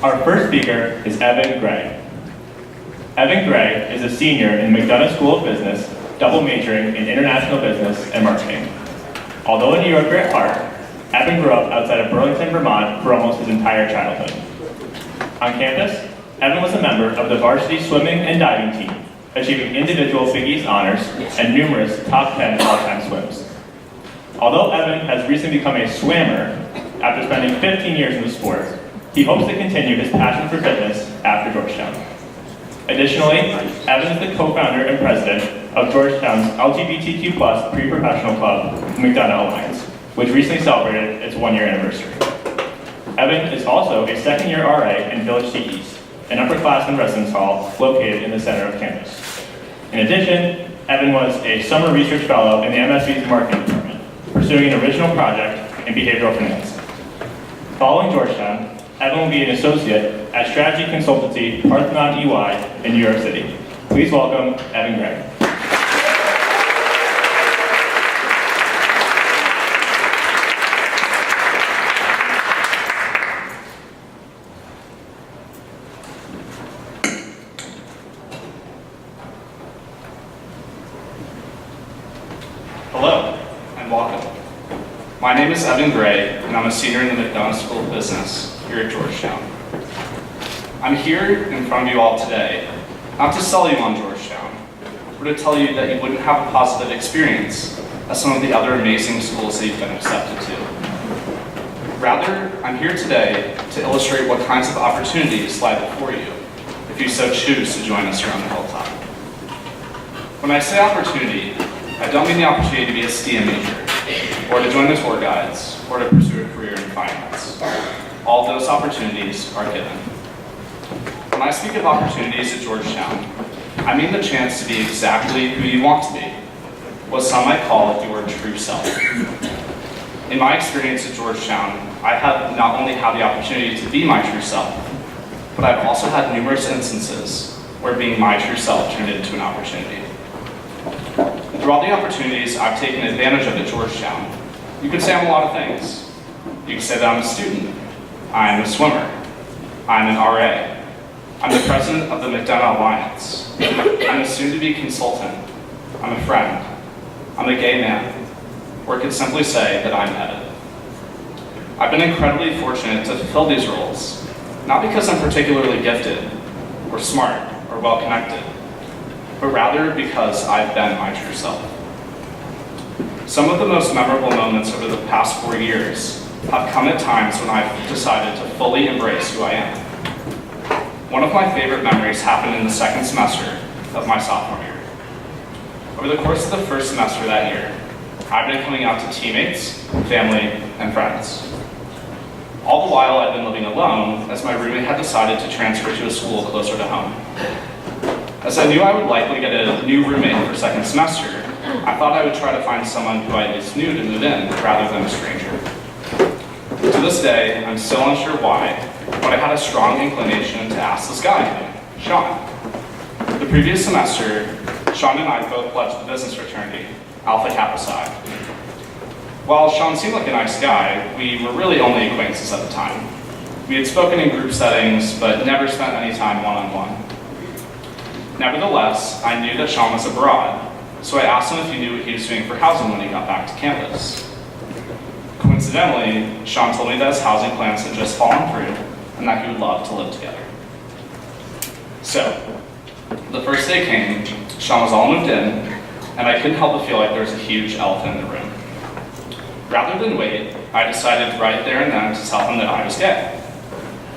Our first speaker is Evan Gray. Evan Gray is a senior in McDonough School of Business, double majoring in international business and marketing. Although a New Yorker at heart, Evan grew up outside of Burlington, Vermont for almost his entire childhood. On campus, Evan was a member of the varsity swimming and diving team, achieving individual Big East honors and numerous top 10 all-time swims. Although Evan has recently become a swimmer after spending 15 years in the sport, he hopes to continue his passion for fitness after Georgetown. Additionally, Evan is the co-founder and president of Georgetown's LGBTQ+ pre-professional club, McDonough Alliance, which recently celebrated its one-year anniversary. Evan is also a second-year RA in Village C East, an upperclassman residence hall located in the center of campus. In addition, Evan was a summer research fellow in the MSV's marketing department, pursuing an original project in behavioral finance. Following Georgetown, Evan will be an associate at strategy consultancy Parthenon EY in New York City. Please welcome Evan Gray. Hello, and welcome. My name is Evan Gray, and I'm a senior in the McDonough School of Business here at Georgetown. I'm here in front of you all today, not to sell you on Georgetown, but to tell you that you wouldn't have a positive experience at some of the other amazing schools that you've been accepted to. Rather, I'm here today to illustrate what kinds of opportunities lie before you, if you so choose to join us here on the hilltop. When I say opportunity, I don't mean the opportunity to be a STEM major, or to join the tour guides, or to pursue a career in finance. All of those opportunities are given. When I speak of opportunities at Georgetown, I mean the chance to be exactly who you want to be, what some might call your true self. In my experience at Georgetown, I have not only had the opportunity to be my true self, but I've also had numerous instances where being my true self turned into an opportunity. Through all the opportunities I've taken advantage of at Georgetown, you could say I'm a lot of things. You could say that I'm a student, I'm a swimmer, I'm an RA, I'm the president of the McDonough Alliance, I'm a soon-to-be consultant, I'm a friend, I'm a gay man, or could simply say that I'm Evan. I've been incredibly fortunate to fulfill these roles, not because I'm particularly gifted, or smart, or well-connected, but rather because I've been my true self. Some of the most memorable moments over the past 4 years have come at times when I've decided to fully embrace who I am. One of my favorite memories happened in the second semester of my sophomore year. Over the course of the first semester that year, I've been coming out to teammates, family, and friends. All the while I've been living alone, as my roommate had decided to transfer to a school closer to home. As I knew I would likely get a new roommate for second semester, I thought I would try to find someone who I at least knew to move in rather than a stranger. To this day, I'm still unsure why, but I had a strong inclination to ask this guy, Sean. The previous semester, Sean and I both pledged the business fraternity, Alpha Kappa Psi. While Sean seemed like a nice guy, we were really only acquaintances at the time. We had spoken in group settings, but never spent any time one-on-one. Nevertheless, I knew that Sean was abroad, so I asked him if he knew what he was doing for housing when he got back to campus. Coincidentally, Sean told me that his housing plans had just fallen through and that he would love to live together. So, the first day came, Sean was all moved in, and I couldn't help but feel like there was a huge elephant in the room. Rather than wait, I decided right there and then to tell him that I was gay.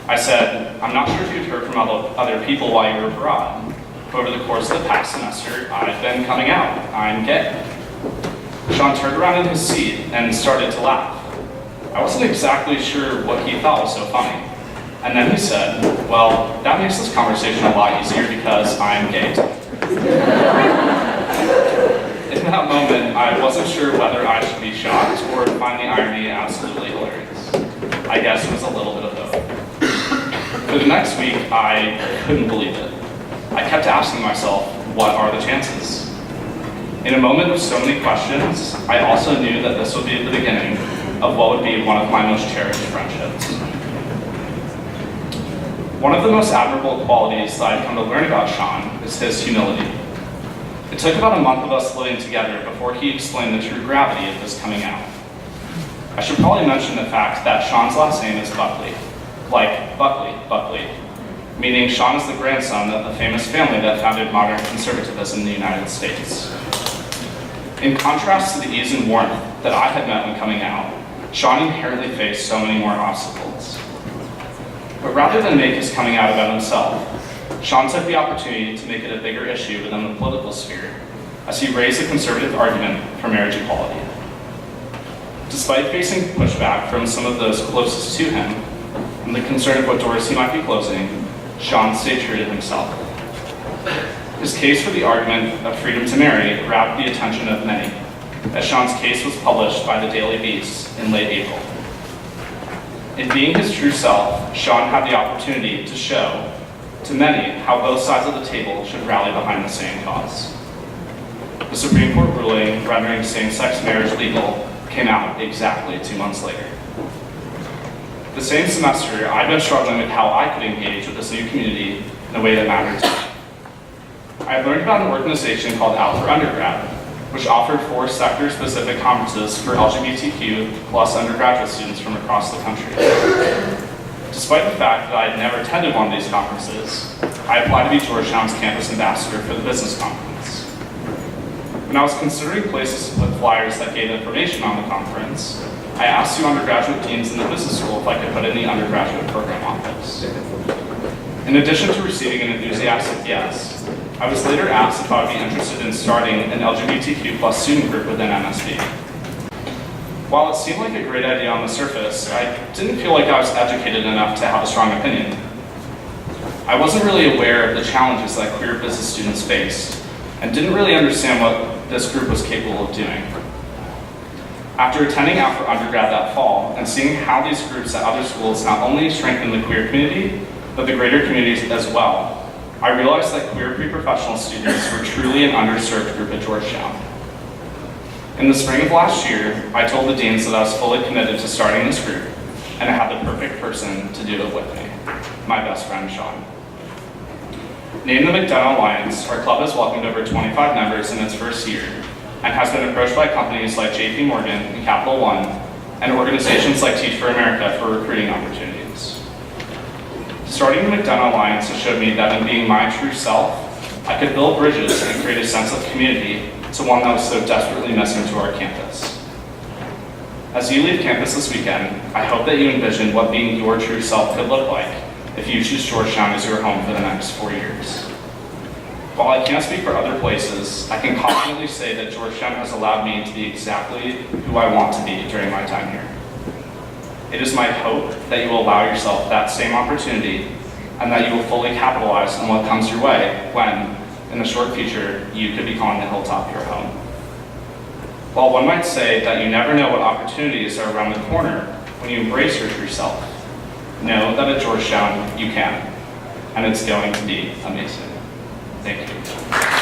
I said, I'm not sure if you'd heard from other people while you were abroad. Over the course of the past semester, I've been coming out. I'm gay. Sean turned around in his seat and started to laugh. I wasn't exactly sure what he thought was so funny. And then he said, well, that makes this conversation a lot easier because I'm gay. In that moment, I wasn't sure whether I should be shocked or find the irony absolutely hilarious. I guess it was a little bit of both. For the next week, I couldn't believe it. I kept asking myself, what are the chances? In a moment of so many questions, I also knew that this would be the beginning of what would be one of my most cherished friendships. One of the most admirable qualities that I've come to learn about Sean is his humility. It took about a month of us living together before he explained the true gravity of his coming out. I should probably mention the fact that Sean's last name is Buckley, like Buckley, meaning Sean is the grandson of the famous family that founded modern conservatism in the United States. In contrast to the ease and warmth that I had met when coming out, Sean inherently faced so many more obstacles. But rather than make his coming out about himself, Sean took the opportunity to make it a bigger issue within the political sphere as he raised a conservative argument for marriage equality. Despite facing pushback from some of those closest to him and the concern of what doors he might be closing, Sean stayed true to himself. His case for the argument of freedom to marry grabbed the attention of many, as Sean's case was published by the Daily Beast in late April. In being his true self, Sean had the opportunity to show to many how both sides of the table should rally behind the same cause. The Supreme Court ruling rendering same-sex marriage legal came out exactly 2 months later. The same semester, I've been struggling with how I could engage with this new community in a way that mattered to me. I learned about an organization called Out for Undergrad, which offered 4 sector-specific conferences for LGBTQ plus undergraduate students from across the country. Despite the fact that I had never attended one of these conferences, I applied to be Georgetown's campus ambassador for the business conference. When I was considering places to put flyers that gave information on the conference, I asked 2 undergraduate deans in the business school if I could put it in the undergraduate program office. In addition to receiving an enthusiastic yes, I was later asked if I would be interested in starting an LGBTQ plus student group within MSB. While it seemed like a great idea on the surface, I didn't feel like I was educated enough to have a strong opinion. I wasn't really aware of the challenges that queer business students faced, and didn't really understand what this group was capable of doing. After attending Out for Undergrad that fall, and seeing how these groups at other schools not only strengthen the queer community, but the greater communities as well, I realized that queer pre-professional students were truly an underserved group at Georgetown. In the spring of last year, I told the deans that I was fully committed to starting this group, and I had the perfect person to do it with me, my best friend, Sean. Named the McDonough Alliance, our club has welcomed over 25 members in its first year, and has been approached by companies like JP Morgan and Capital One, and organizations like Teach for America for recruiting opportunities. Starting the McDonough Alliance has showed me that in being my true self, I could build bridges and create a sense of community to one that was so desperately missing to our campus. As you leave campus this weekend, I hope that you envision what being your true self could look like if you choose Georgetown as your home for the next 4 years. While I can't speak for other places, I can confidently say that Georgetown has allowed me to be exactly who I want to be during my time here. It is my hope that you will allow yourself that same opportunity, and that you will fully capitalize on what comes your way when, in the short future, you could be calling the hilltop your home. While one might say that you never know what opportunities are around the corner when you embrace your true self, know that at Georgetown you can, and it's going to be amazing. Thank you.